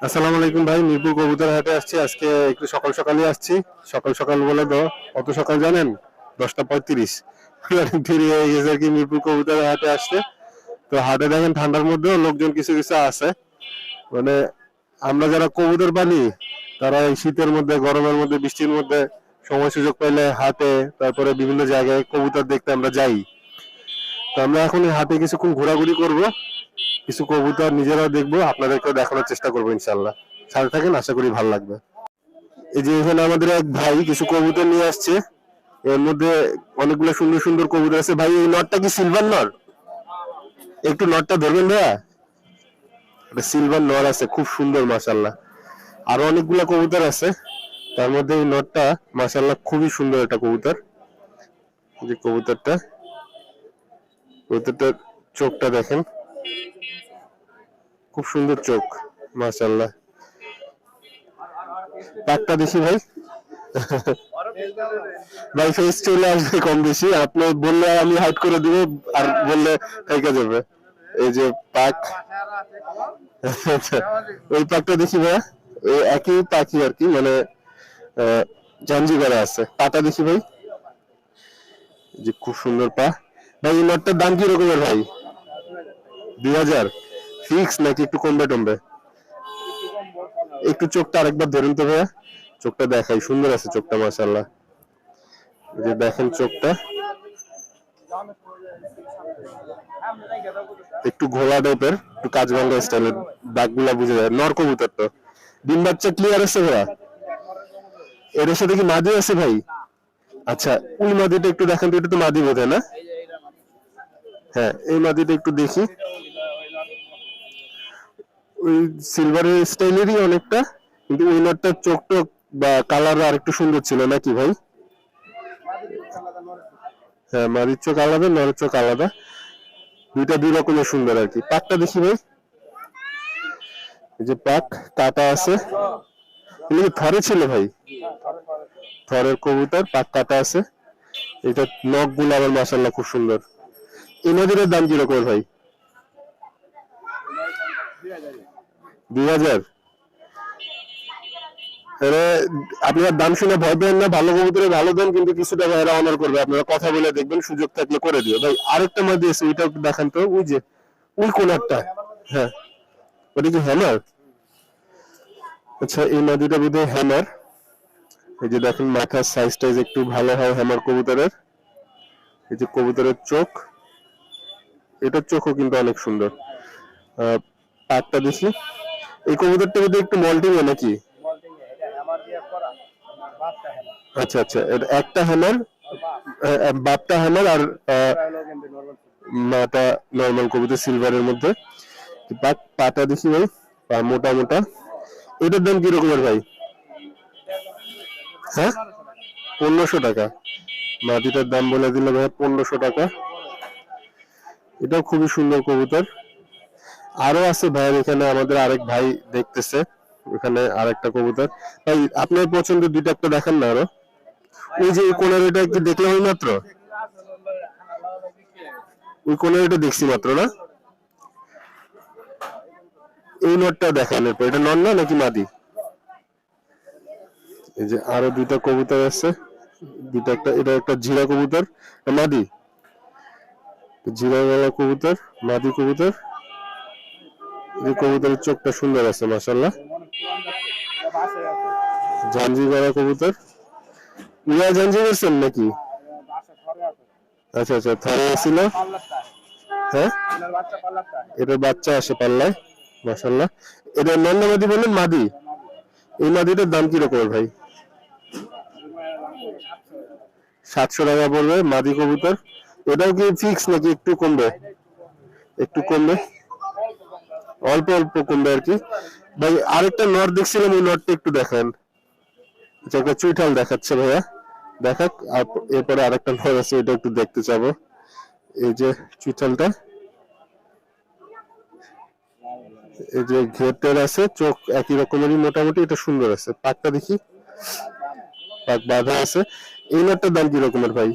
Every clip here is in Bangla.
আসসালামু আলাইকুম ভাই, মিরপুর কবুতর হাটে আসছি আজকে। একটু সকাল সকালই আসছি। সকাল সকাল বলে তো অত সকাল জানেন? 10টা 35 দেরি হয়ে গেছে আর কি মিরপুর কবুতর হাটে আসতে। তো হাটে দেখেন ঠান্ডার মধ্যেও লোকজন কিছু কিছু আছে। মানে আমরা যারা কবুতর পালি তারা এই শীতের মধ্যে, গরমের মধ্যে, বৃষ্টির মধ্যে সময় সুযোগ পাইলে হাটে, তারপরে বিভিন্ন জায়গায় কবুতর দেখতে আমরা যাই। তো আমরা এখন এই হাটে কিছুক্ষণ ঘোরাঘুরি করব, কিছু কবুতর নিজেরাও দেখবো, আপনাদেরকেও দেখানোর চেষ্টা করবো ইনশাল্লাহ। সাথে থাকেন, আশা করি ভালো লাগবে। এই যে এখানে আমাদের এক ভাই কিছু কবুতর নিয়ে আসছে। এর মধ্যে অনেকগুলো সুন্দর সুন্দর কবুতর আছে। ভাই এই নটটা কি সিলভার নর? একটু নটটা ধরবেন ভাইয়া। এটা সিলভার নর আছে, খুব সুন্দর মাশাআল্লাহ। আরো অনেকগুলা কবুতর আছে, তার মধ্যে এই নটটা মাশাআল্লাহ খুবই সুন্দর একটা কবুতর। যে কবুতরটার চোখটা দেখেন, খুব সুন্দর চোখ মাশাআল্লাহ। পাকটা দেখি ভাই। ভাই ফেস চলে আসবে কম বেশি, আপনি বললে আমি হাইড করে দিব, আর বললে থেকে যাবে। এই যে পাক, ওই পাকটা দেখি ভাই। ওই একই পাখি আর কি, মানে জাঞ্জি করা আছে। পাটা দেখি ভাই, যে খুব সুন্দর পা। ভাই এই নটটার দাম কি রকমের ভাই? 2000 ফিক্স নাকি একটু কমবে টমবে? একটু চোখটা আরেকবার ধরুন তো ভাইয়া। চোখটা দেখাই, সুন্দর আছে চোখটা মাশাআল্লাহ। যে দেখেন চোখটা একটু ঘোলা টাইপের, একটু কাজবাঙ্গা স্টাইলের, দাগগুলা বুঝে যায়। নর কবুতর তো। ডিম বাচ্চা ক্লিয়ার আছে ভাইয়া? এর সাথে কি মাদি আছে ভাই? আচ্ছা, ওই মাদিটা একটু দেখেন তো, এটা তো মাদি বোধ হয় না? হ্যাঁ, এই মাদিটা একটু দেখি। ওই সিলভারের স্টাইলেরই অনেকটা, কিন্তু ওই নটটার চোখ টোক বা কালার আর একটু সুন্দর ছিল নাকি ভাই? হ্যাঁ, মাদির চোখ আলাদা, নরের চোখ আলাদা। দুইটা দুই রকমের সুন্দর আর কি। পাকটা দেখি ভাই। এই যে পাক কাটা আছে, এগুলো থরে ছিল ভাই? থরের কবুতর, পাক কাটা আছে। এটা নখ গুলো আবার মাশাআল্লাহ খুব সুন্দর। এই নদীর দাম কি রকমের ভাই? 2000। আপনার দাম শুনে ভয় পেন না, ভালো কবুতরে ভালো দেন, কিন্তু কিছুটা ভাইরা অনার করবে। আপনারা কথা বলে দেখবেন, সুযোগ থাকলে করে দিও ভাই। আরেকটা মাদি আছে, ওইটা একটু দেখান তো। ওই যে ওই কোনারটা, হ্যাঁ ওটা কি হ্যামার? আচ্ছা, এই মাদিটা বোধহয় হ্যামার। এই যে দেখেন মাথার সাইজ টাইজ একটু ভালো হয় হ্যামার কবুতরের। এই যে কবুতরের চোখ, এটার চোখও কিন্তু অনেক সুন্দর। পাটটা দেখি। এই কবুতরটা বোধহয় একটু মল্টিং নাকি? আচ্ছা আচ্ছা, এটা একটা হ্যামার, বাপটা হ্যামার, আর মাটা নর্মাল কবুতর সিলভারের মধ্যে। পাটা দেখি ভাই, পা মোটা মোটা। এটার দাম কি রকমের ভাই? হ্যাঁ, 1500 টাকা। মাটিটার দাম বলে দিল ভাই 1500 টাকা। এটাও খুবই সুন্দর কবুতর। আরো আছে ভাইয়ের এখানে, আমাদের আরেক ভাই দেখতেছে ওখানে আরেকটা কবুতর। ভাই আপনার পছন্দের দুইটা একটা দেখান না আরো। ওই যে কোনার এটা একটু দেখলাম ওই মাত্র, ওই কোনার এটা দেখছি মাত্র না? এই নটটা দেখান, এরপর এটা নর না নাকি মাদি? এই যে আরো দুইটা কবুতর আছে, দুইটা, একটা এটা একটা জিরা কবুতর, মাদি জিরা গলা কবুতর, মাদি কবুতর। এই কবুতরের চোখটা সুন্দর আছে মাশাআল্লাহ। জাঞ্জি গলা কবুতর, ইয়া জাঞ্জি করছেন নাকি? আচ্ছা আচ্ছা, থরে ছিল। হ্যাঁ, এটার বাচ্চা আসে পাল্লায় মাশাআল্লাহ। এটা নর না মাদি বলেন? মাদি। এই মাদিটার দাম কি রকমের ভাই? 700 টাকা পড়বে মাদি কবুতর। এটাও কি ফিক্স নাকি একটু কমবে? একটু কমবে, অল্প অল্প কমবে আর কি। ভাই আরেকটা নর দেখছিলাম, ওই নরটা একটু দেখান। আচ্ছা, একটা চুইঠাল দেখাচ্ছে ভাইয়া, দেখাক। আর এরপরে আরেকটা নর আছে, ওইটা একটু দেখতে চাবো। এই যে চুইঠালটা, এই যে ঘেরটার আছে, চোখ একই রকমেরই মোটামুটি। এটা সুন্দর আছে। পাকটা দেখি, পাক বাঁধা আছে। এই নরটার দাম কি রকমের ভাই?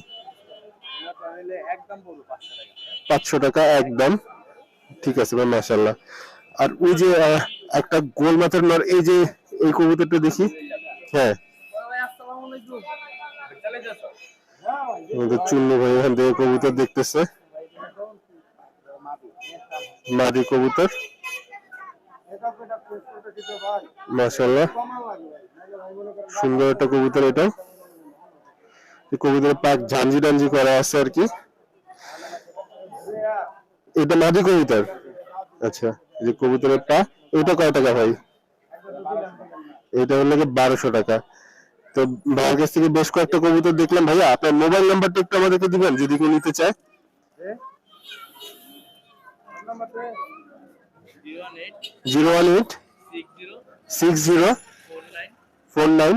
500 টাকা একদম। ঠিক আছে ভাই মাশাআল্লাহ। আর ওই যে একটা গোল মাথার নর, এই যে এই কবুতরটা দেখি। হ্যাঁ, আমাদের চুন্নু ভাই এখান থেকে কবুতর দেখতেছে, মাদি কবুতর মাশাআল্লাহ, সুন্দর একটা কবুতর। এটা কবুতরের পাক ঝাঞ্জি টাঞ্জি করা আছে আর কি। এটা মাদি কবুতর। আচ্ছা, যে কবুতরের পা, এটা কয় টাকা ভাই? এটা হলো 1200 টাকা। তো ভাইয়ের কাছ থেকে বেশ কয়েকটা কবুতর দেখলাম। ভাইয়া আপনার মোবাইল নাম্বারটা একটু আমাদেরকে দিবেন যদি কেউ নিতে চায়। 018 60 49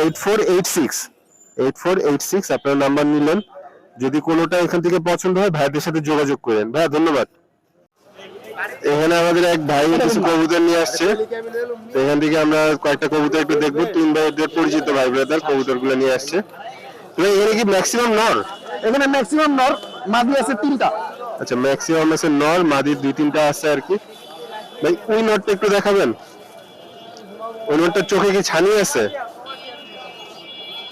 8486 আপনার নাম্বার নিলেন। যদি কোনোটা এখান থেকে পছন্দ হয় ভাইদের সাথে যোগাযোগ করেন। ভাইয়া ধন্যবাদ। এখানে আমাদের এক ভাই কিছু কবুতর নিয়ে আসছে, তো এখান থেকে আমরা কয়েকটা কবুতর একটু দেখবো। তিন ভাইদের পরিচিত ভাই ব্রাদার কবুতর গুলো নিয়ে আসছে। এখানে কি ম্যাক্সিমাম নর? এখানে ম্যাক্সিমাম নর, মাদি আছে 3টা। আচ্ছা, ম্যাক্সিমাম আছে নর, মাদি 2-3টা আছে আর কি। ভাই ওই নরটা একটু দেখাবেন। ওই নরটার চোখে কি ছানি আছে?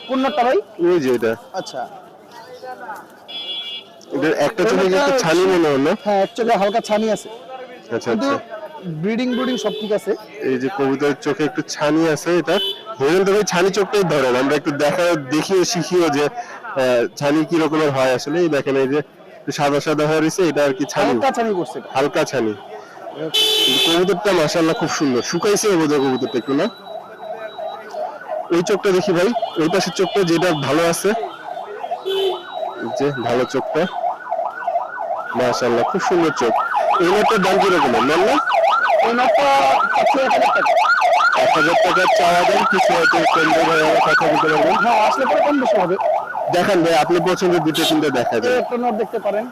কোন নরটা ভাই? ওই যে এটা। আচ্ছা, এটার একটা চোখে কি একটু ছানি মনে হলো? হ্যাঁ, এক চোখে হালকা ছানি আছে। আচ্ছা কিন্তু আচ্ছা, ব্রিডিং সব ঠিক আছে। এই যে কবুতরের চোখে একটু ছানি আছে। এটা ধরেন তো ভাই, ছানি চোখটাই ধরেন, আমরা একটু দেখিও শিখিও যে ছানি কি রকমের হয় আসলে। এই দেখেন, এই যে সাদা সাদা হয়ে রয়েছে, এটা আর কি ছানি, হালকা ছানি করছে, হালকা ছানি। কবুতরটা মাশাআল্লাহ খুব সুন্দর, শুকাইছে বোধহয় কবুতরটা একটু না? ওই চোখটা দেখি ভাই, ওই পাশের চোখটা যেটা ভালো আছে, যে ভালো চোখটা মাশাআল্লাহ খুব সুন্দর চোখ। এই নটটার দাম কিরকম না? এই নরটা 1000 টাকা। 1000 টাকা চাওয়া দাম, কিছু হয়তো কেন্দ্র কথা বলতে পারবেন। হ্যাঁ, আসলে পরে কম বেশি হবে। দেখান ভাই, আপনি পছন্দের দুটো তিনটা দেখা যায়। একটা নর দেখতে পারেন।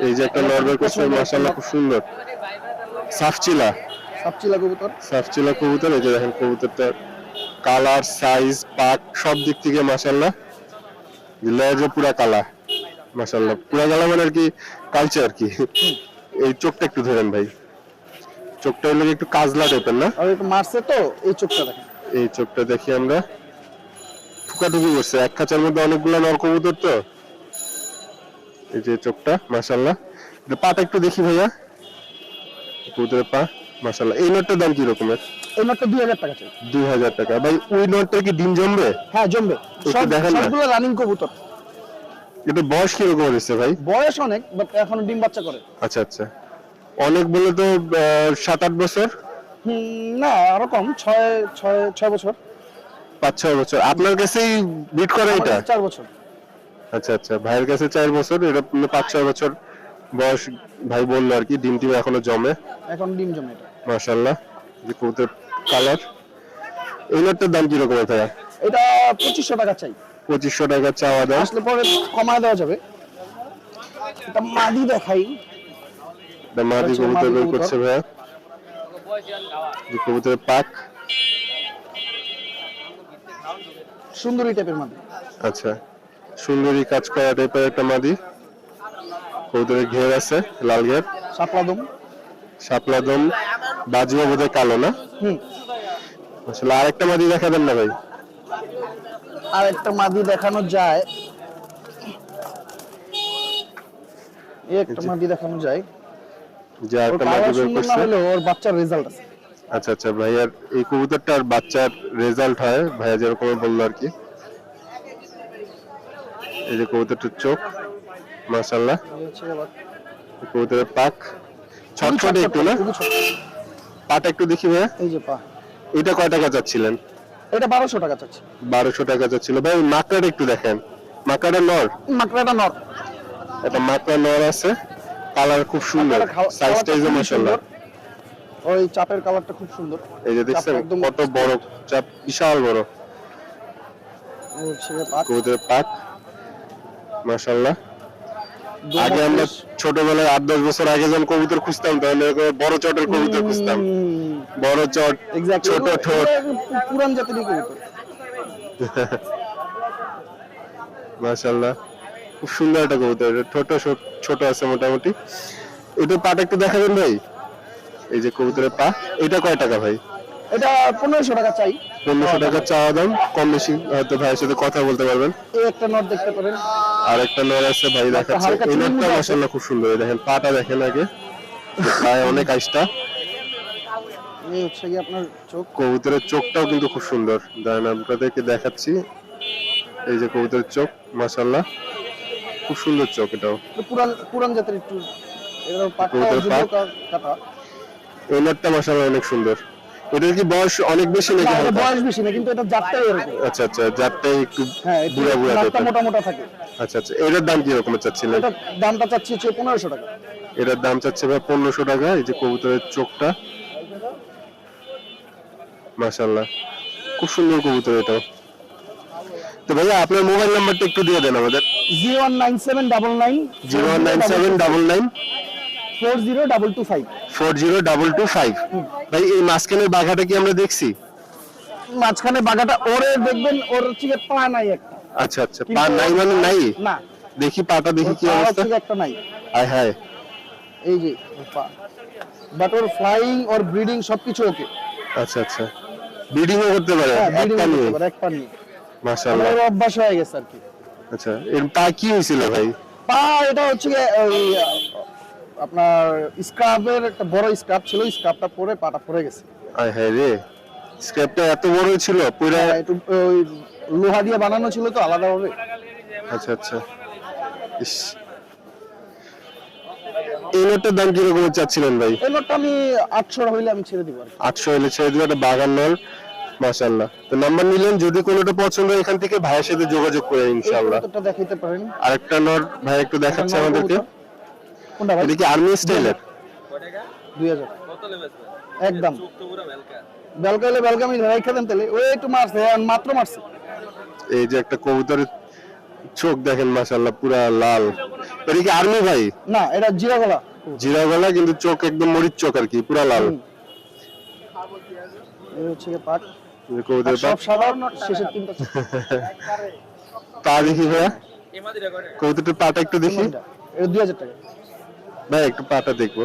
এই যে একটা নরবের কোশ্চেন মাশাআল্লাহ খুব সুন্দর, সাফচিলা কবুতর। সাফচিলা কবুতর। এই যে দেখেন কবুতরটার কালার, সাইজ, পাক সব দিক থেকে মাশাআল্লাহ। লেজে পুরা কালা, মাশাআল্লাহ পুরা কালা মানে আর কি কালচার আর কি। এই চোখটা একটু ধরেন ভাই, চোখটা হলো একটু কাজলা টাইপের না? আর একটু মারছে তো, এই চোখটা দেখেন। এই চোখটা দেখি আমরা, ঠুকাঠুকি করছে। এক খাঁচার মধ্যে অনেকগুলো নর কবুতর তো। এই যে চোখটা মাশাআল্লাহ। এটা পাটা একটু দেখি ভাইয়া, কবুতরের পা মাশাআল্লাহ। এই নটটার দাম কি রকমের? এই নটটা 2000 টাকা চাই। 2000 টাকা। ভাই ওই নটটা কি ডিম জমবে? হ্যাঁ, জমবে। সবগুলো রানিং কবুতর। এটা বয়স কি রকম হয়েছে ভাই? বয়স অনেক, বাট এখনো ডিম বাচ্চা করে। আচ্ছা আচ্ছা, অনেক বলে তো 7-8 বছর? না, আরো কম, 6 বছর। 5-6 বছর। আপনার কাছেই বিট করে এটা? 4 বছর। আচ্ছা আচ্ছা, ভাইয়ের কাছে 4 বছর, এটা 5-6 বছর বয়স ভাই বললো আর কি। ডিম টিম এখনো জমে, এখন ডিম জমে এটা। মাশাআল্লাহ। যে কবুতর কালার। এই নটটার দাম কি রকম ভাইয়া? এটা 2500 টাকা চাই। 2500 টাকা চাওয়া দাম, আসলে পরে কমায় দেওয়া যাবে। এটা মাদি দেখাই। এটা মাদি কবুতর বের করছে ভাইয়া। যে কবুতরের পাক সুন্দরী টাইপের মাদি। আচ্ছা, সুন্দরী কাজ করা টাইপের একটা মাদি। কবুতরের ঘের আছে, লাল ঘের, শাপলা দম, বাজিও বোধহয় কালো না? আসলে আরেকটা মাদি দেখাবেন না ভাই? আর একটা মাদি দেখানো যায়, একটা মাদি দেখানো যায়। যে একটা মাদি বের করছে, ওর বাচ্চার রেজাল্ট আছে। আচ্ছা আচ্ছা, ভাইয়ার এই কবুতরটার বাচ্চার রেজাল্ট হয় ভাইয়া যেরকম বললো আর কি। এই যে কবুতরটার চোখ মাশাআল্লাহ, কবুতরের পাক ছটফটে একটু না? পাটা একটু দেখি ভাইয়া। এই যে পা। এটা কয় টাকা চাচ্ছিলেন? এটা 1200 টাকা চাচ্ছি। 1200 টাকা চাচ্ছিল ভাই। মাকড়াটা একটু দেখেন, মাকড়াটা নর? মাকড়াটা নর। এটা মাকড়া নর আছে, কালার খুব সুন্দর, সাইজ টাইজও মাশাআল্লাহ। ওই চাপের কালারটা খুব সুন্দর। এই যে দেখছেন কত বড় চাপ, বিশাল বড়। কবুতরের পাক মাশাআল্লাহ। আগে আমরা ছোটবেলায় 8-10 বছর আগে যখন কবুতর খুঁজতাম তাহলে বড় চটের কবুতর খুঁজতাম, বড় চট, ছোট ঠোঁট, পুরান জাতের কবুতর। মাশাআল্লাহ খুব সুন্দর একটা কবুতর। ঠোঁট ছোট আছে মোটামুটি। এটা পাটা একটু দেখাবেন ভাই, এই যে কবুতরের পা, এটা কয় টাকা ভাই? এটা 1500 টাকা চাই। 1500 টাকা চাওয়া দাম, কম বেশি হয়তো ভাইয়ের সাথে কথা বলতে পারবেন। এই একটা নট দেখতে পারেন। আর একটা নর আছে ভাই দেখাচ্ছে, হালকা এই চুলের নরটা মধ্যে আছে। মাশাআল্লাহ খুব সুন্দর, এই দেখেন পাটা দেখেন আগে, পায়ে অনেক আইসটা। এই হচ্ছে কি আপনার চোখ। কবুতরের চোখটাও কিন্তু খুব সুন্দর, দাঁড়ান আপনাদেরকে দেখাচ্ছি। এই যে কবুতরের চোখ মাশাআল্লাহ খুব সুন্দর চোখ, এটাও পুরান পুরান জাতের একটু, এর পাটটা কবুতরের পা, কাটা। এই নরটা মাশাআল্লাহ অনেক সুন্দর। এটার কি বয়স অনেক বেশি নাকি না, এটা হালকা? বয়স বেশি না, কিন্তু এটা জাতটাই এরকম। আচ্ছা আচ্ছা, জাতটাই একটু হ্যাঁ, একটু বুড়া বুড়া নাকটা টাইপের। মোটা মোটা থাকে। আচ্ছা আচ্ছা, এটার দাম কি রকম চাচ্ছিলেন? এটা দামটা চাচ্ছি হচ্ছে 1500 টাকা। এটার দাম চাচ্ছে ভাই 1500 টাকা। এই যে কবুতরের চোখটা মাশাআল্লাহ খুব সুন্দর কবুতর এটাও। তো ভাইয়া আপনার মোবাইল নাম্বারটা একটু দিয়ে দেন আমাদের। 019799 019799 40225। 40225। ভাই এই মাঝখানের বাঘাটা কি আমরা দেখছি? মাঝখানে বাগাটা ওরে দেখবেন, ওর হচ্ছে গিয়ে পা নাই একটা। আচ্ছা আচ্ছা, পা নাই মানে নাই? না, দেখি পাটা, দেখি কি ওর পা অবস্থা। হচ্ছে গিয়ে একটা নাই। হায় হায়, এই যে ওর পা, but or flying or breeding সবকিছু ওকে। আচ্ছা আচ্ছা, ব্রিডিংও করতে পারে হ্যাঁ, ব্রিডিং একটা নিয়ে? করতে পারে, এক পা নিয়ে। মাশাআল্লাহ। ওর অভ্যাস হয়ে গেছে আর কি। আচ্ছা, এর পা কি হয়েছিল ভাই? পা এটা হচ্ছে গিয়ে ওই আপনার স্ক্রাবের একটা বড় স্ক্রাব ছিল, স্ক্রাবটা পরে পাটা পড়ে গেছে। হায় হায় রে, স্ক্র্যাপটা এত বড় ছিল পুরো? হ্যাঁ, একটু ওই লোহা দিয়ে বানানো ছিল তো আলাদা ভাবে। আচ্ছা আচ্ছা, ইস। এই নোটটার দাম কিরকম চাচ্ছিলেন ভাই? এই নোটটা আমি 800 হইলে আমি ছেড়ে দিব আর কি। 800 হলে ছেড়ে দিবে, একটা বাগান নল মাশাআল্লাহ। তো নাম্বার নিলেন, যদি কোনোটা পছন্দ হয় এখান থেকে ভাইয়ের সাথে যোগাযোগ করে ইনশাআল্লাহ। কতটা দেখাইতে পারেন? আরেকটা নর ভাই একটু দেখাচ্ছে নর আমাদেরকে। কবুতর। কোনটা ভাই? এটা কি আর্মি স্টাইলের? 2000 একদম। বেলকাইলে বেলকা আমি রাইখা দেন তাহলে, ওই একটু মারছে, মাত্র মারছে। এই যে একটা কবুতরের চোখ দেখেন মাশাআল্লাহ পুরা লাল। এটা কি আর্মি ভাই? না, এটা জিরা গলা। জিরা গলা, কিন্তু চোখ একদম মরিচ চোখ আর কি, পুরা লাল। এই হচ্ছে গিয়ে পাট। এই কবুতরের পা, সব সাধারণ শেষের তিনটা চোখ। পা দেখি ভাইয়া, কবুতরের পাটা একটু দেখি এটা 2000 টাকা। ভাই, একটু পাটা দেখবো।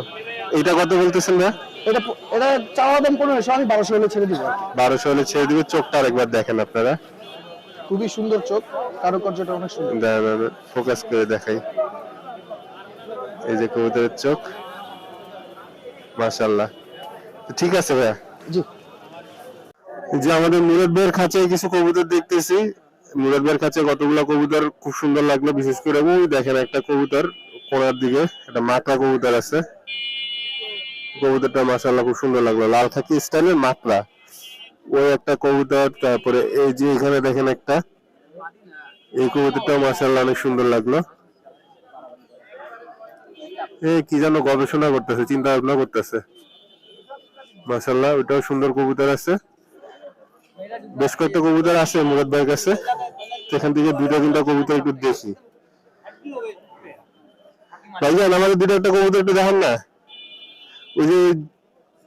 এটা কত বলতেছেন ভাই? এটা এটা চাওয়া দাম 1500, আমি 1200 হলে ছেড়ে দিব আর কি। 1200 হলে ছেড়ে দিবে। চোখটা আরেকবার দেখেন আপনারা, খুবই সুন্দর চোখ, কারুকার্যটা অনেক সুন্দর। ফোকাস করে দেখাই। এই যে কবুতরের চোখ মাশাআল্লাহ। তো ঠিক আছে ভাইয়া। জি, যে আমাদের মুরাদ ভাইয়ের খাঁচায় কিছু কবুতর দেখতেছি। মুরাদ ভাইয়ের খাঁচায় কতগুলো কবুতর খুব সুন্দর লাগলো, বিশেষ করে ওই দেখেন একটা কবুতর কোণার দিকে, একটা মাকড়া কবুতর আছে। কবুতরটা মাশাআল্লাহ খুব সুন্দর লাগলো, লাল খাকি স্টাইলের মাকড়া। ওই একটা কবুতর, তারপরে এই যে এখানে দেখেন একটা, এই কবুতরটাও মাশাআল্লাহ অনেক সুন্দর লাগলো। এই কি যেন গবেষণা করতেছে, চিন্তা ভাবনা করতেছে মাশাআল্লাহ। ওইটাও সুন্দর কবুতর আছে, বেশ কয়েকটা কবুতর আছে মুরাদ ভাইয়ের কাছে। সেখান থেকে দুইটা তিনটা কবুতর একটু দেখি। ভাইজান আমাদের দুটো একটা কবুতর একটু দেখান না, ওই যে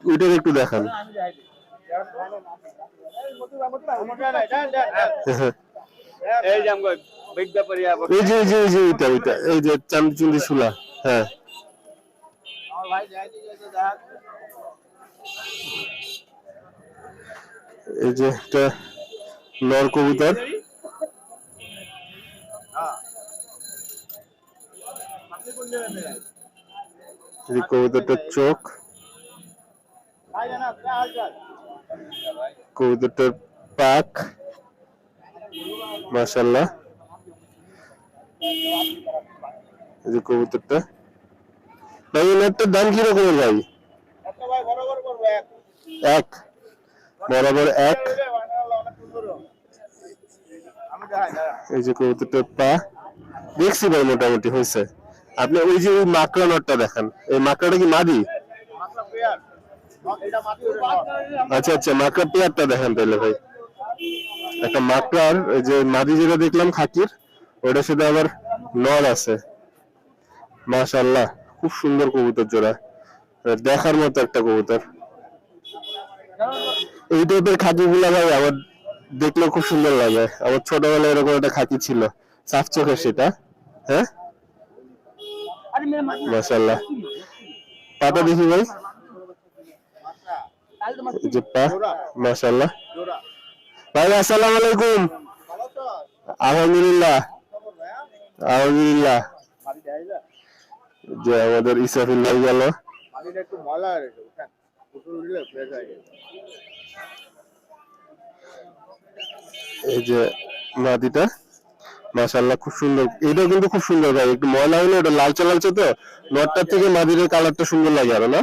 ওইটার একটু দেখান। এই যে ওইটা ওইটা, এই যে চান্দি চুন্দি শুলা। হ্যাঁ, এই যে একটা নর কবুতর। এই কবুতরটার চোখ, কবুতরটার পাক মাশাআল্লাহ। এই যে কবুতরটা ভাই, এটার দাম কি রকমের ভাই? এক বরাবর এক। এই যে কবুতরটার পা দেখছি ভাই, মোটামুটি হয়েছে। আপনি ওই যে ওই মাকড়া নটটা দেখান, এই মাকড়াটা কি মাদি? আচ্ছা আচ্ছা, মাকড়া পেয়ারটা দেখান তাহলে ভাই। একটা মাকড়ার ওই যে মাদি যেটা দেখলাম খাকির, ওইটার সাথে আবার নর আছে মাশাআল্লাহ। খুব সুন্দর কবুতর জোড়া, দেখার মতো একটা কবুতর। এই টাইপের খাকি গুলা ভাই আমার দেখলে খুব সুন্দর লাগে। আমার ছোটবেলায় এরকম একটা খাকি ছিল, সাফ চোখের সেটা। হ্যাঁ মাশাআল্লাহ। পাটা দেখি ভাই, এই যে পা, মাশাআল্লাহ। ভাই আসসালামু আলাইকুম। আলহামদুলিল্লাহ আলহামদুলিল্লাহ। যে আমাদের ইসরাফিল ভাই গেল। এই যে মাদিটা মাশাআল্লাহ খুব সুন্দর, এটা কিন্তু খুব সুন্দর ভাই, একটু ময়লা হলে ওটা লালচে লালচে তো, নটটার থেকে মাদিরের কালারটা সুন্দর লাগে আরো না,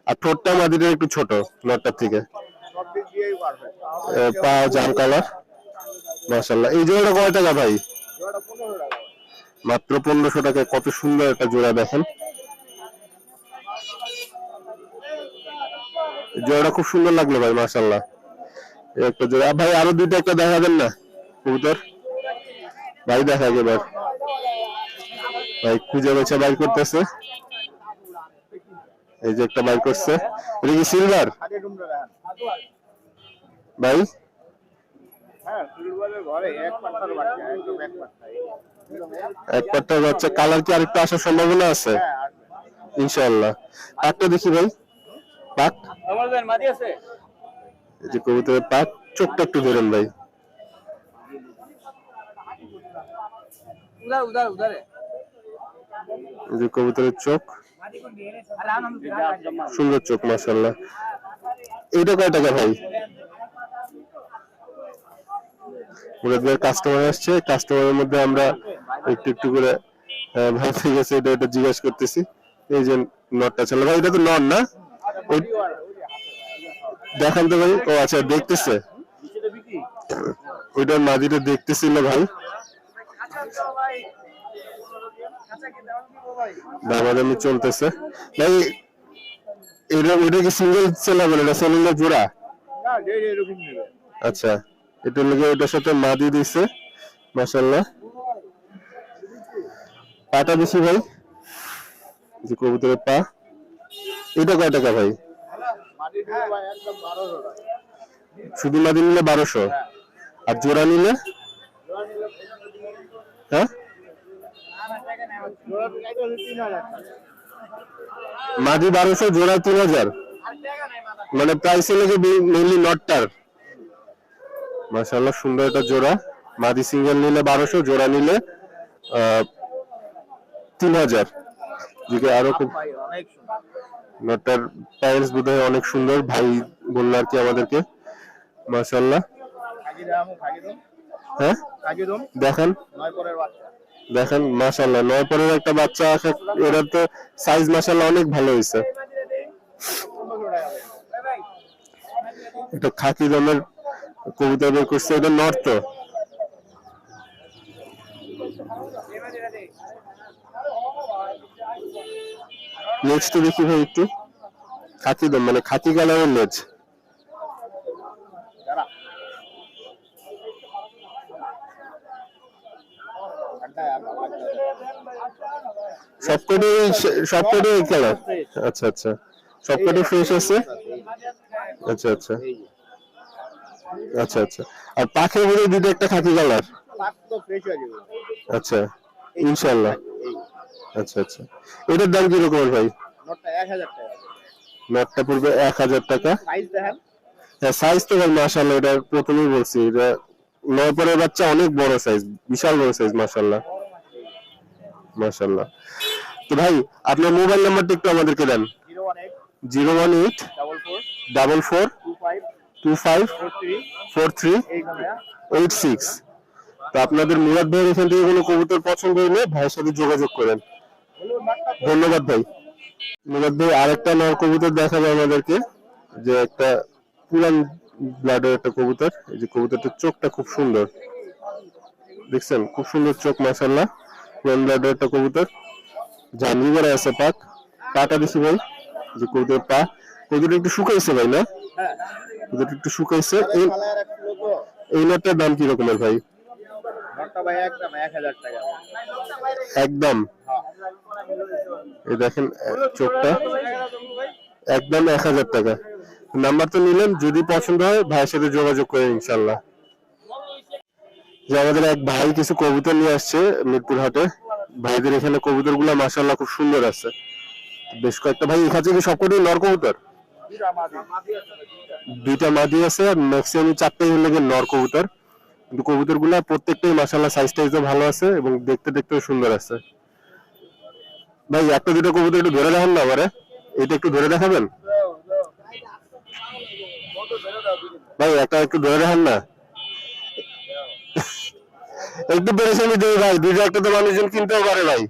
আর ঠোঁটটা মাদিরের একটু ছোট নটটার থেকে। পা জাম কালার মাশাআল্লাহ। এই জোড়াটা কয় টাকা ভাই? মাত্র 1500 টাকায় কত সুন্দর একটা জোড়া দেখেন, জোড়াটা খুব সুন্দর লাগলো ভাই মাশাআল্লাহ। এই একটা জোড়া ভাই, আরো দুইটা একটা দেখাবেন না কবুতর ভাই? দেখা এবার ভাই খুঁজে বেছে বাইর করতেছে, এই যে একটা বাইর করছে, এটা কি সিলভার ভাই? এক পাট্টা বাচ্চা, কালার কি আরেকটা আসার সম্ভাবনা আছে ইনশাআল্লাহ। পাকটা দেখি ভাই, পাক এই যে কবুতরের পাক, চোখটা একটু ধরেন ভাই, এই যে কবুতরের চোখ, সুন্দর চোখ মাশাআল্লাহ। এইটা কয় টাকা ভাই? মুরাদ ভাইয়ের কাস্টমার আসছে, কাস্টমারের মধ্যে আমরা একটু একটু করে ভাই ঠিক আছে এটা এটা জিজ্ঞাসা করতেছি। এই যে নটটা ছিল ভাই, এটা তো নট না? দেখান তো ভাই। ও আচ্ছা দেখতেছে, ওইটার মাদিটা দেখতেছিল ভাই, দামাদামি চলতেছে ভাই। এটা ওইটা কি সিঙ্গেল সেলার বলে, এটা সেলিং এর জোড়া? আচ্ছা, এটা লাগে ওটার সাথে মাদি দিছে মাশাআল্লাহ। পাটা বেশি ভাই, যে কবুতরের পা, এটা কয় টাকা ভাই? শুধু মাদি নিলে 1200, আর জোড়া নিলে? হ্যাঁ, মাদি 1200, জোড়া 3000, মানে প্রাইস লেগে মেইনলি নটটার। মাশাআল্লাহ সুন্দর একটা জোড়া, মাদি সিঙ্গেল নিলে 1200, জোড়া নিলে 3000। দিকে আরো খুব নটটার প্যারেন্টস বোধহয় অনেক সুন্দর, ভাই বললো আর কি আমাদেরকে মাশাআল্লাহ। হ্যাঁ দেখেন দেখেন মাশাআল্লাহ, 9 পরের একটা বাচ্চা আছে, এরা তো সাইজ মাশাআল্লাহ অনেক ভালো হয়েছে। এটা খাকি রঙের কবুতর বের করছে, এটা নর তো। নেক্সট দেখি ভাই একটু, খাকি দম মানে খাকি কালারের লেজ, সবকটাই এই কালার? আচ্ছা আচ্ছা, সবকটাই ফ্রেশ আছে। আচ্ছা আচ্ছা আচ্ছা আচ্ছা, আর পাখের মধ্যে দুটো একটা খাকি কালার? আচ্ছা ইনশাআল্লাহ। আচ্ছা আচ্ছা, এটার দাম কি রকম ভাই? নটটা পড়বে 1000 টাকা। হ্যাঁ সাইজ তো ভাই মাশাআল্লাহ, এটা প্রথমেই বলছি, এটা 9 পরের বাচ্চা, অনেক বড় সাইজ, বিশাল বড় সাইজ মাশাআল্লাহ মাশাআল্লাহ। তো ভাই আপনার মোবাইল নাম্বারটা একটু আমাদেরকে দেন। 01844254386। তো আপনাদের মুরাদ ভাইয়ের এখান থেকে কোনো কবুতর পছন্দ হলে ভাইয়ের সাথে যোগাযোগ করেন। ধন্যবাদ ভাই। মুরাদ ভাই আরেকটা নর কবুতর দেখাবে আমাদেরকে, যে একটা পুরান ব্লাডের একটা কবুতর। এই যে কবুতরটার চোখটা খুব সুন্দর, দেখছেন খুব সুন্দর চোখ মাশাআল্লাহ, পুরান ব্লাডের একটা কবুতর, জানবি করে আছে পাক। পাটা বেশি ভাই, যে কবুতরের পা, কবুতরটা একটু শুকাইছে ভাই না? কবুতরটা একটু শুকাইছে। এই নটটার দাম কি রকমের ভাই? একদম এই দেখেন চোখটা, একদম 1000 টাকা। নাম্বার তো নিলেন, যদি পছন্দ হয় ভাইয়ের সাথে যোগাযোগ করেন ইনশাআল্লাহ। যে আমাদের এক ভাই কিছু কবুতর নিয়ে আসছে মিরপুর হাটে, ভাইদের এখানে কবুতর গুলা মাশাআল্লাহ খুব সুন্দর আছে। তো বেশ কয়েকটা ভাই এখানে কি সবকটাই নর কবুতর? দুইটা মাদি আছে আর ম্যাক্সিমাম চারটাই হলো গিয়ে নর কবুতর। কিন্তু কবুতর গুলা প্রত্যেকটাই মাশাআল্লাহ সাইজ টাইজও ভালো আছে এবং দেখতেও সুন্দর আছে। ভাই একটা দুটো কবুতর একটু ধরে দেখান না আমারে, এটা একটু ধরে দেখাবেন ভাই, একটা একটু ধরে দেখান না। একটু পেরেশানি দেই ভাই, দুইটা একটা তো মানুষজন কিনতেও পারে ভাই।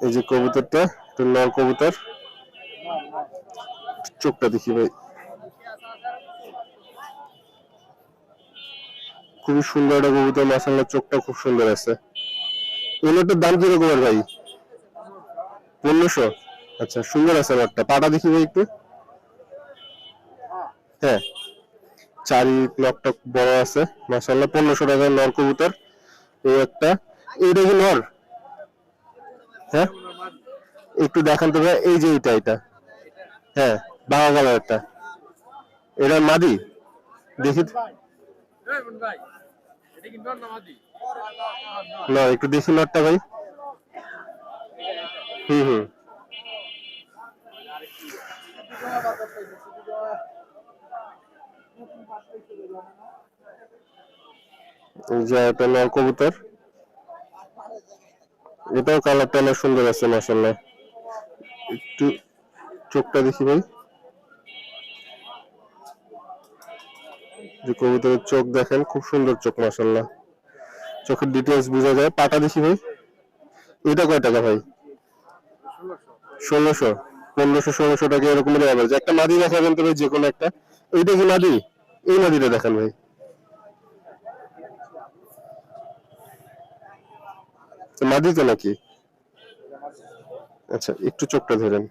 এই যে কবুতরটা, একটা নর কবুতর, চোখটা দেখি ভাই, খুবই সুন্দর একটা কবুতর মাশাআল্লাহ, চোখটা খুব সুন্দর আছে। এগুলোটার দাম কিরকম ভাই? 1500। আচ্ছা সুন্দর আছে নটটা, পাটা দেখি ভাই একটু। হ্যাঁ চারি নকটক বড় আছে মাশাআল্লাহ, 1500 টাকার নর কবুতর। এই একটা, এইটা কি নর? হ্যাঁ একটু দেখান তো ভাই, এই যে এটা হ্যাঁ বাঘা কালারটা, এটা মাদি দেখি না, একটু দেখি নটটা ভাই। হুম এই যে এটা নর কবুতর, এটাও কালারটা অনেক সুন্দর আছে মাশাআল্লাহ। একটু চোখটা দেখি ভাই, যে কবুতরের চোখ দেখেন খুব সুন্দর চোখ মাশাআল্লাহ, চোখের ডিটেইলস বোঝা যায়। পাটা দেখি ভাই, এটা কয় টাকা ভাই? 1600। 1500 1600 টাকা এরকম এভারেজ। একটা মাদি দেখাবেন তো ভাই, যে কোনো একটা। এইটা কি মাদি? এই মাদিটা দেখান ভাই। মাদি তো নাকি? আচ্ছা একটু চোখটা ধরেন,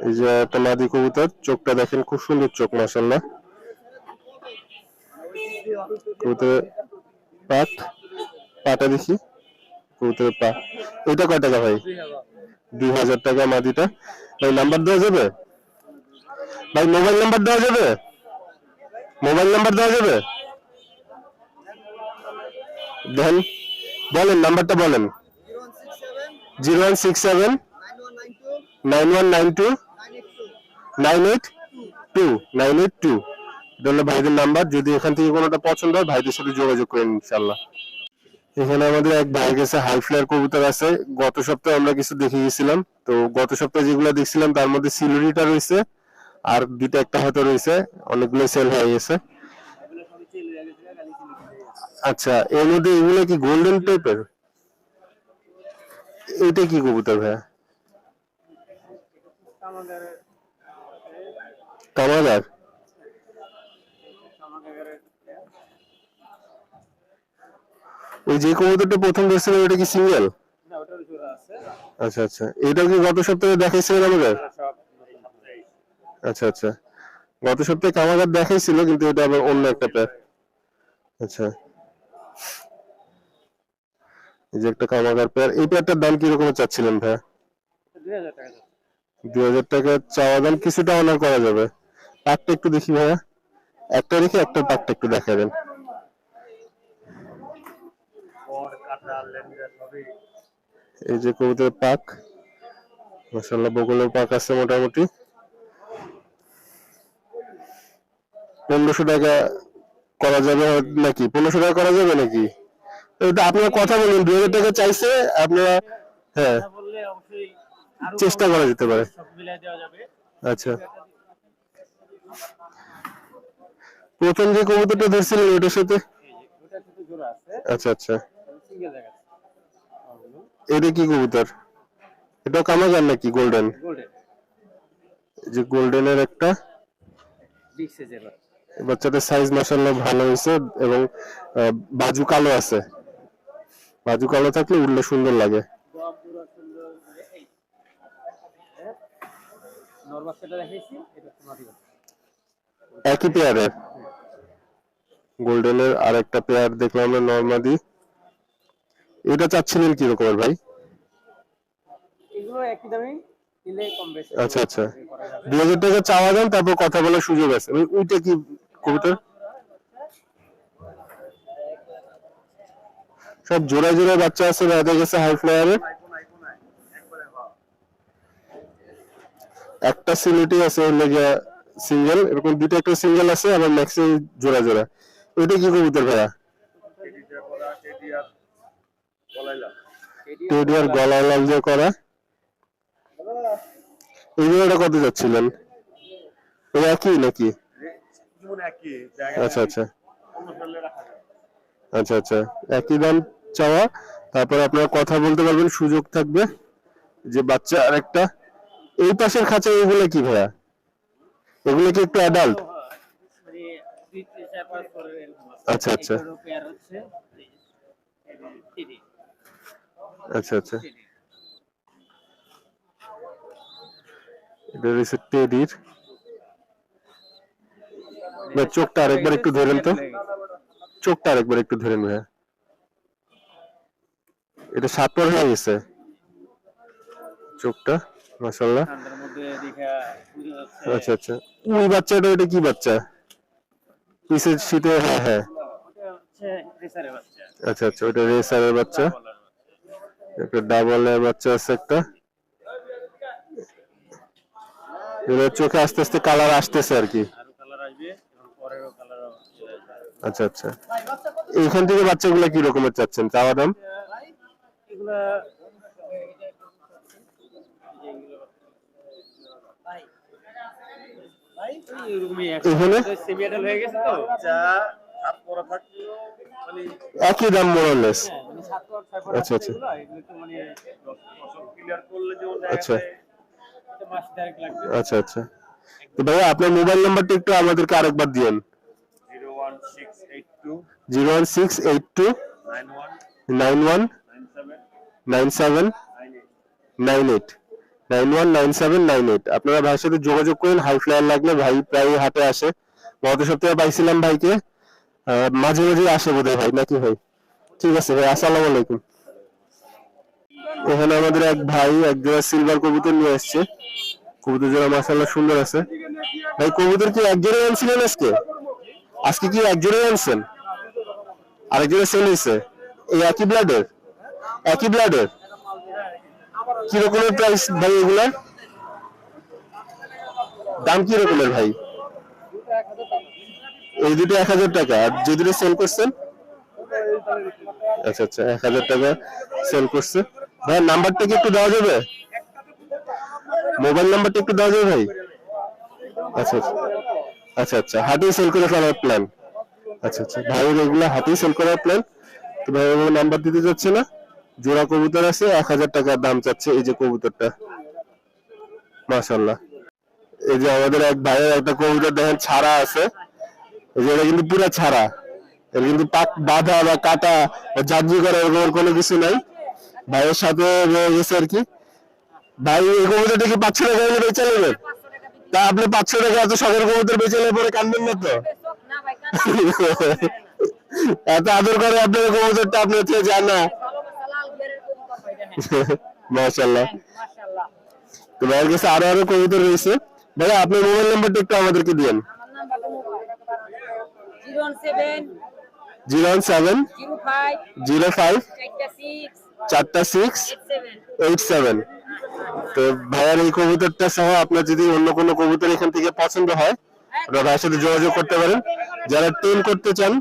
এই যে একটা মাদি কবুতর, চোখটা দেখেন খুব সুন্দর চোখ মাশাআল্লাহ। কবুতরের পাটা দেখি, কবুতরের পা, এটা কয় টাকা ভাই? 2000 টাকা মাদিটা। ভাই নাম্বার দেওয়া যাবে ভাই? মোবাইল নাম্বার দেওয়া যাবে? মোবাইল নাম্বার দেওয়া যাবে? দেন বলেন, নাম্বারটা বলেন। 0167 9192 982 982। এটা হলো ভাইদের নাম্বার। যদি এখান থেকে কোনোটা পছন্দ হয় ভাইদের সাথে যোগাযোগ করেন ইনশাআল্লাহ। এখানে আমাদের এক ভাইয়ের কাছে হাই ফ্লায়ার কবুতর আছে। গত সপ্তাহে আমরা কিছু দেখে গেছিলাম, তো গত সপ্তাহে যেগুলো দেখছিলাম তার মধ্যে সিলুরিটা রয়েছে, আর দুইটা একটা হয়তো রয়েছে, অনেকগুলো সেল হয়ে গেছে। আচ্ছা এর মধ্যে এগুলো কি গোল্ডেন টাইপের? এটা কি কবুতর ভাইয়া? কামাগার। ওই যে কবুতরটা প্রথম দেখছিলাম এটা কি সিঙ্গেল? আচ্ছা আচ্ছা, এটা কি গত সপ্তাহে দেখাইছিলেন আমাদের? আচ্ছা আচ্ছা, গত সপ্তাহে কামাগার দেখাইছিল কিন্তু এটা আবার অন্য একটা পেয়ার। আচ্ছা এই যে একটা কামাগার পেয়ার, এই পেয়ারটার দাম কি রকম চাচ্ছিলেন ভাইয়া? 2000 টাকা চাওয়া দাম, কিছুটা অনার করা যাবে। পাকটা একটু দেখি ভাইয়া, একটা রেখে একটা পাকটা একটু দেখাবেন। এই যে কবুতরের পাক মাশাআল্লাহ, বগলের পাক আছে মোটামুটি। 1500 টাকা করা যাবে নাকি? 1500 টাকা করা যাবে নাকি? এটা আপনারা কথা বলুন, 2000 টাকা চাইছে আপনারা। হ্যাঁ চেষ্টা করা যেতে পারে। আচ্ছা প্রথম যে কবুতরটা ধরছিলেন ওটার সাথে? আচ্ছা আচ্ছা, এটা কি কবুতর? এটা কামাগার নাকি গোল্ডেন? যে গোল্ডেনের একটা বাচ্চাদের সাইজ মাশাআল্লাহ ভালো হয়েছে, এবং বাজু কালো আছে। বাজু কালো থাকলে উড়লে সুন্দর লাগে। একই পেয়ারের গোল্ডেনের আর একটা পেয়ার দেখলাম আমরা নরমাদি। এটা চাচ্ছিলেন কি রকমের ভাই? এগুলো একই দামে আচ্ছা আচ্ছা, 2000 টাকা চাওয়া দাম, তারপর কথা বলার সুযোগ আছে। ওইটা কি কবুতর? সব জোড়ায় জোড়ায় বাচ্চা আছে ভাইদের কাছে হাই ফ্লায়ারের। একটা সিলেটি আছে লেগে সিঙ্গেল, এরকম দুটো একটা সিঙ্গেল আছে, আবার ম্যাক্সিমাম জোড়া জোড়া। এটা কি কবুতর ভাইয়া? টেডি আর গলা লাল দিয়ে করা। এই জোড়াটা কত যাচ্ছিলেন? এটা একই নাকি? আচ্ছা আচ্ছা আচ্ছা আচ্ছা, একই দাম চাওয়া, তারপর আপনারা কথা বলতে পারবেন, সুযোগ থাকবে। যে বাচ্চা আরেকটা এই পাশের খাঁচা, এগুলো কি ভাইয়া? এগুলো কি একটু অ্যাডাল্ট? আচ্ছা আচ্ছা আচ্ছা আচ্ছা, এটা হচ্ছে টেডির। চোখটা আরেকবার একটু ধরেন তো, চোখটা আরেকবার একটু ধরেন ভাইয়া। এটা 7 পর হয়ে গেছে চোখটা, মাশাআল্লাহ। আচ্ছা আচ্ছা, ওই বাচ্চাটা, এটা কি বাচ্চা? পিসের শীতে, হ্যাঁ হ্যাঁ, আচ্ছা আচ্ছা, ওটা রেসারের বাচ্চা। একটা ডাবলের বাচ্চা আছে একটা। এবার চোখে আস্তে আস্তে কালার আসতেছে আর কি। আচ্ছা আচ্ছা, এইখান থেকে বাচ্চাগুলো কি রকমের চাচ্ছেন চাওয়া দাম? এখানে একই দাম মোরালেস। আচ্ছা আচ্ছা আচ্ছা আচ্ছা আচ্ছা, তো ভাইয়া আপনার মোবাইল নাম্বারটা একটু আমাদেরকে আরেকবার দিয়েন। 01682 91 97 98 919798। আপনারা ভাইয়ের সাথে যোগাযোগ করেন, হাই ফ্লায়ার লাগলে। ভাই প্রায় হাটে আসে, গত সপ্তাহে পাইছিলাম ভাইকে, মাঝে মাঝে আসে বোধহয় ভাই, নাকি ভাই? ঠিক আছে ভাই, আসসালামু আলাইকুম। এখানে আমাদের এক ভাই এক জোড়া সিলভার কবুতর নিয়ে আসছে। কবুতর জোড়া মাশাআল্লাহ সুন্দর আছে। ভাই কবুতর কি এক জোড়া আনছিলেন আজকে? আজকে কি এক জোড়া আনছেন? আরেক জোড়া সেল হয়েছে? এই একই ব্লাডের? একই ব্লাডের? কি রকমের প্রাইস ভাই এগুলার? দাম কি রকমের ভাই? এই দুটো 1000 টাকা, আর যে দুটো সেল করছেন? আচ্ছা আচ্ছা, 1000 টাকা সেল করছে। ভাই নাম্বারটা কি একটু দেওয়া যাবে? মোবাইল নাম্বারটা একটু দেওয়া যাবে ভাই? আচ্ছা আচ্ছা আচ্ছা আচ্ছা, হাতেই সেল করে ফেলার প্ল্যান। আচ্ছা আচ্ছা, ভাইয়ের এগুলা হাতেই সেল করার প্ল্যান। তো ভাই নাম্বার দিতে যাচ্ছে না। জোড়া কবুতর আছে, 1000 টাকা দাম চাচ্ছে এই যে কবুতরটা, মাশাআল্লাহ। এই যে আমাদের এক ভাইয়ের একটা কবুতর দেখেন ছাড়া আছে, এই যে এটা কিন্তু পুরো ছাড়া, এর কিন্তু পাক বাঁধা বা কাটা বা জাজি করা এরকম কোনো কিছু নাই। ভাইয়ের সাথে রয়ে গেছে আর কি। ভাই এই কবুতরটা কি 500 টাকা হলে বেচে নেবেন? তা আপনি 500 টাকা এত শখের কবুতর বেচে নিলে পরে কাঁদবেন না তো? এত আদর করে আপনার কবুতরটা, আপনি হচ্ছে জানা। মাশাআল্লাহ। তো ভাইয়ের কাছে আরো আরো কবুতর রয়েছে। ভাইয়া আপনার মোবাইল নাম্বারটা একটু আমাদেরকে দিন। 017 05 4687। তো ভাইয়ার এই কবুতরটা সহ আপনার যদি অন্য কোনো কবুতর এখান থেকে পছন্দ হয়, আপনারা ভাইয়ের সাথে যোগাযোগ করতে পারেন। যারা টেম করতে চান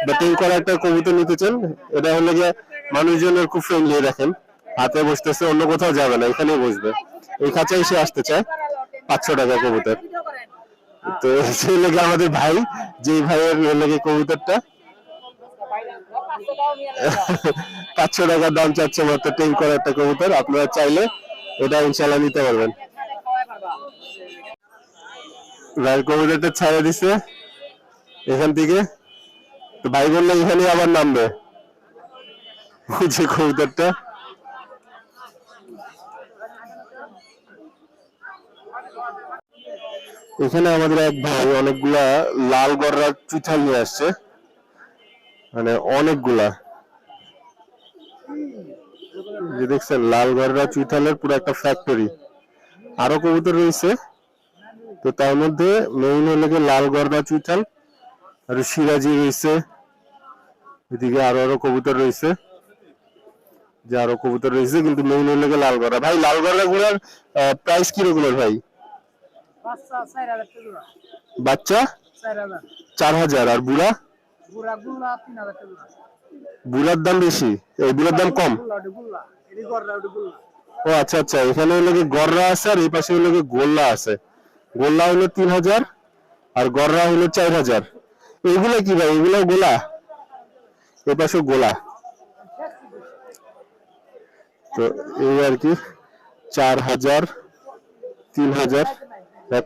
বা টেম করা একটা কবুতর নিতে চান, এটা হলে গিয়ে মানুষজনের খুব ফ্রেন্ডলি, দেখেন হাতে বসতেছে, অন্য কোথাও যাবে না, এখানেই বসবে। এই খাঁচায় এসে আসতে চায়, 500 টাকা কবুতর। তো সেই লেগে আমাদের ভাই, যে ভাইয়ের লেগে কবুতরটা 500 টাকা দাম চাচ্ছে মাত্র, টেম করা একটা কবুতর। আপনারা চাইলে এটা ইনশাআল্লাহ নিতে পারবেন। ভাই কবুতরটা ছাড়া দিছে এখান থেকে, তো ভাই বললে এখানে আবার নামবে। যে কবুতরটা, এখানে আমাদের এক ভাই অনেকগুলা লাল গররার চুইঠাল নিয়ে আসছে, মানে অনেকগুলা। যে দেখছেন লাল গররা চুইঠালের পুরো একটা ফ্যাক্টরি। আরো কবুতর রয়েছে। তো তার মধ্যে মেইন হলো গিয়ে লাল গর্দা চুইঠাল আর সিরাজি রয়েছে। এদিকে আরো কবুতর রয়েছে, যে আরো কবুতর রয়েছে, কিন্তু মেইন হলো গিয়ে লাল গর্দা। ভাই লাল গর্দা গুলার প্রাইস কি রকমের ভাই? বাচ্চা 4000 আর বুড়া? বুড়ার দাম বেশি, এই বুড়ার দাম কম। ও আচ্ছা আচ্ছা, এখানে হলো গিয়ে গররা আছে আর এই পাশে হলো গিয়ে গোল্লা আছে। গোল্লা হলো 3000 আর গররা হলো 4000। এগুলো কি ভাই? এগুলো গোলা? এ পাশে গোলা। তো এই আর কি 4000 3000।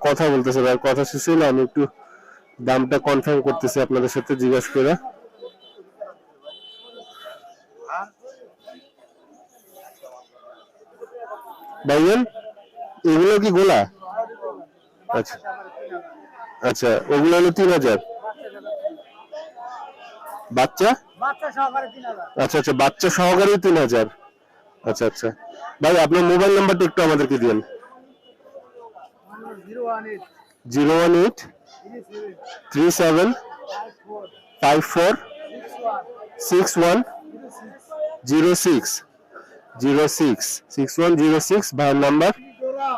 কথা বলতেছে ভাই, কথা শেষ হলো, আমি একটু দামটা কনফার্ম করতেছি আপনাদের সাথে জিজ্ঞাসা করে। ভাইয়েন এগুলো কি গোলা? আচ্ছা আচ্ছা, ওগুলো হলো 3000। বাচ্চা? আচ্ছা আচ্ছা, বাচ্চা সহকারে 3000। আচ্ছা আচ্ছা ভাই, আপনার মোবাইল নাম্বারটা একটু আমাদেরকে দিন। 018 37 54 61 06 6106 ভাইয়ের নাম্বার।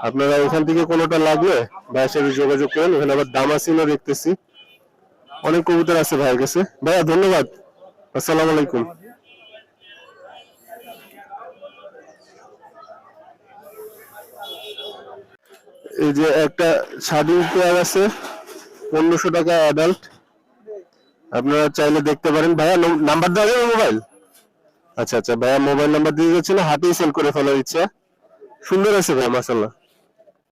আপনারা এখান থেকে কোনোটা লাগলে ভাইয়ের সাথে যোগাযোগ করেন। এখানে আবার দামাসিনও দেখতেছি, অনেক কবুতর আছে ভাইয়ের কাছে। ভাইয়া ধন্যবাদ, আসসালামু আলাইকুম। এই যে একটা স্বাধীন পেয়ার আছে, 1500 টাকা অ্যাডাল্ট, আপনারা চাইলে দেখতে পারেন। ভাইয়া নাম্বার দেওয়া যাবে মোবাইল? আচ্ছা আচ্ছা, ভাইয়া মোবাইল নাম্বার দিয়ে দিচ্ছিল, হাতেই সেল করে ফেলার ইচ্ছা। সুন্দর আছে ভাই, মাশাআল্লাহ।